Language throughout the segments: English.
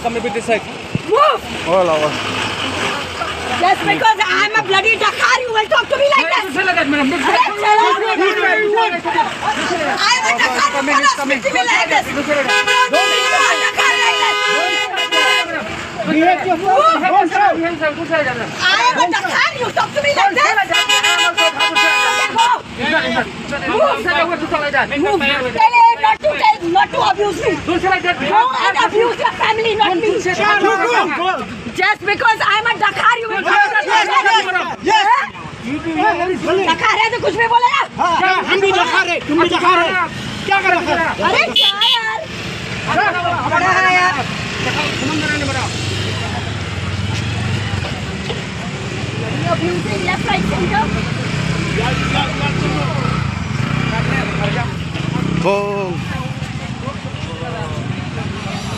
Come a bit this side. Move! Oh, Lord. Just because I'm a bloody Dakar, you will talk to me like this? I'm a Dakar, you cannot speak to me like this. Don't speak to a Dakar like this. I am a Dakar, you talk to me like this? Move. Tell him not to abuse me. Go and abuse your family, not me. Just because I'm a Dakar, you will talk to me like this? Dakar है तो कुछ भी बोलेगा? हम भी Dakar है, तुम भी Dakar है, क्या कर रहे हो? अरे क्या यार? बड़ा है यार। You're abusing left, right, center. Oh,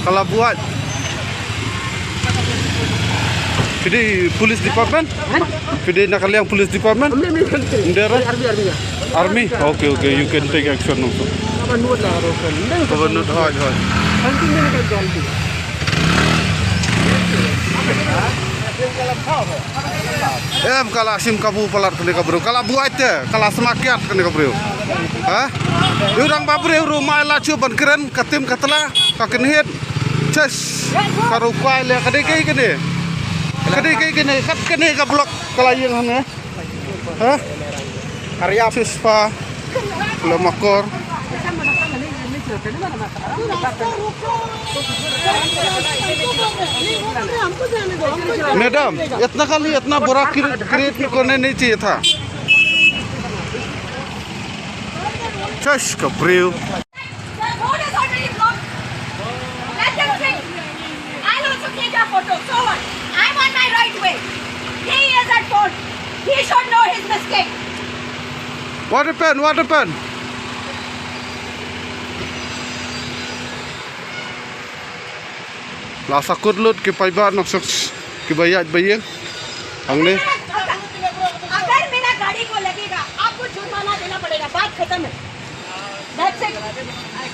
kalau buat Fidi police department? Fidi nak kalian police department? Army? Okay, you can take action also. Governor, hai. Kalau asim kabu pelat kena kabru, kalau buat je, kalau semakiat kena kabru. Hah? Orang babri rumah la cuban keren katim katla kakin hit. Ces karukai le kadai kene. Kadai kene kat kene ka blok kalayang hane. Hah? Karya sispa lemakor. Madam इतना खाली इतना बुरा create करने नहीं चाहिए था चश कब्रियो What happened? La sakut lut ke paiba nak ke bayat bayang हमने अगर मेरा गाड़ी को लगेगा आपको जुर्माना देना पड़ेगा बात खत्म है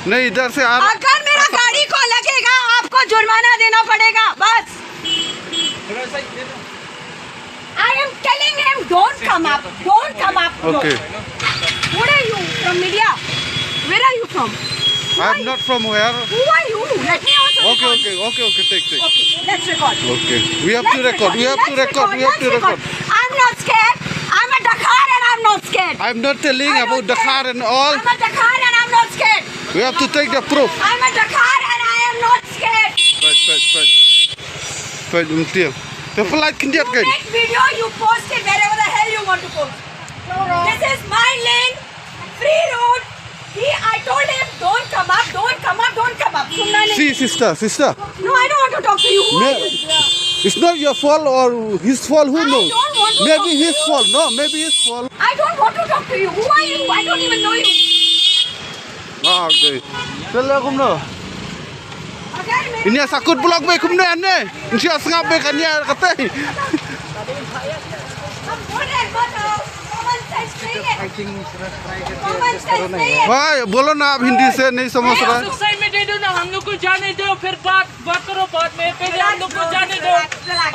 नहीं इधर से अगर मेरा गाड़ी को लगेगा आपको जुर्माना देना पड़ेगा बस I am telling him don't come up Okay. What are you from media? Where are you from? I am not from where. Who are you? Let me also Okay, take. Okay, let's record. Okay, we have to record. I'm not scared. I'm a Dakar and I'm not scared. I'm not telling about Dakar and all. I'm a Dakar and I'm not scared. We have to take the proof. I'm a Dakar and I am not scared. Right. The flight can get You good. make video, you post it wherever the hell you want to post. This is my lane, free road. I told him don't come up. Sunna nahi. See, sister. No, I don't want to talk to you. Who are you? It's not your fault or his fault. Who knows? don't want to Maybe talk his to you. fault. No, maybe his fault. I don't want to talk to you. Who are you? I don't even know you. Okay. Kalau kumno. अगर मेरा Ini sakut blok be kumno ane. Insia sengap be kan ya kata. अब बोले मत आओ. Common sense नहीं है. Common sense नहीं है. भाई बोलो ना आप हिंदी से नहीं समझ रहा है सही में दे दो ना हम लोग को जाने दो फिर बात करो बाद में पहले हम लोग को जाने दो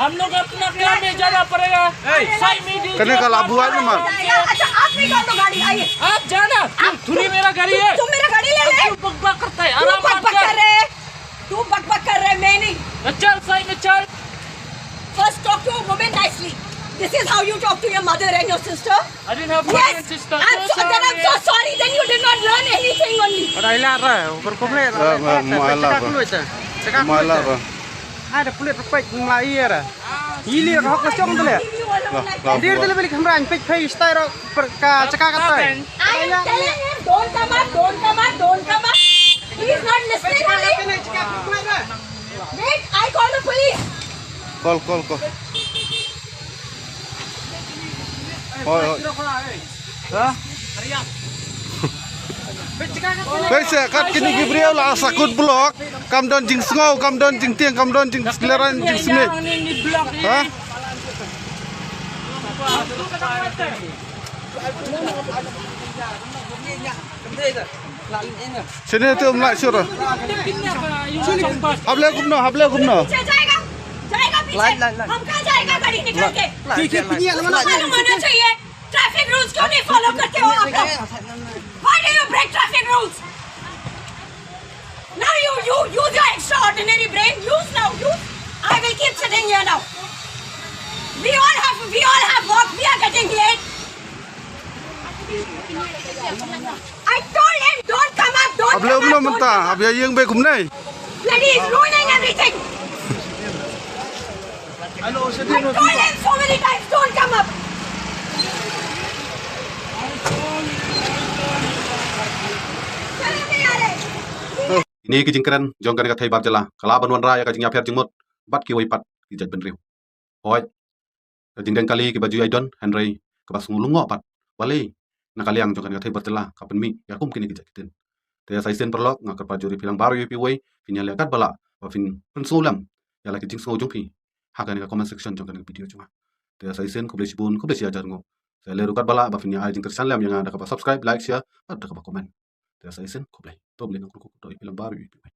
हम लोग अपना काम में जाना पड़ेगा सही में दे कने का लाभ हुआ नहीं मार अच्छा आप निकाल दो गाड़ी आइए. आप जाना थोड़ी मेरा गाड़ी है तुम मेरा गाड़ी ले ले. तू बकबक करता है तू आराम बकबक कर रहे मैं नहीं. चल सही में चल First talk to a woman nicely. This is how you talk to your mother and your sister. I didn't have brother and sister Then I'm so sorry. Then you did not learn anything on me. malah Ada kulit repek mulai ya. Ili roh kosong tu le. Dia tu lebih kamera pek pek style perka cakap kata. I am telling him don't come up. He is not listening to me. Wait, I call the police. call Baik kat kini Gabriel lah sakut blok kam don jing sngau kam don jing tiang kam don jing seleran jing smith ha Sini tu melak syurah. Hable gumno. पीछे जाएगा पीछे हम कहाँ जाएगा गाड़ी निकाल के मालूम होना चाहिए ट्रैफिक रूल्स क्यों नहीं फॉलो करते हो आप लोग Why do you break traffic rules now you use your extraordinary brain use I will keep sitting here now we all have work we are getting late I told him don't come up Hable gumno mentah. Habia yang be gumnai. bloody is ruining everything I told him so many times, don't come up. Ini kijingkeren jongkan ka thai bak jala kala banwan raya ka jingya pher jingmot bat ki wai pat ki jaj ben riu hoi jingdeng kali ki baju aidon henry ka bas ngulungo pat wali na kaliang jongkan ka thai bat jala ka penmi ya kum kini ki jaj kiten te sai sen perlok ngakar pajuri pilang baru pi wai finya lekat bala wa fin pensulam ya la ki jing so jongki hakan ka comment section jongkan ka video cuma te sai sen ko blesi bun ko blesi ajar ngo saya leru kat bala ba finya ai jing tersan lam yang ada ka subscribe like share ada ka comment te sai sen ko blai to blai ngakar ko to pilang baru pi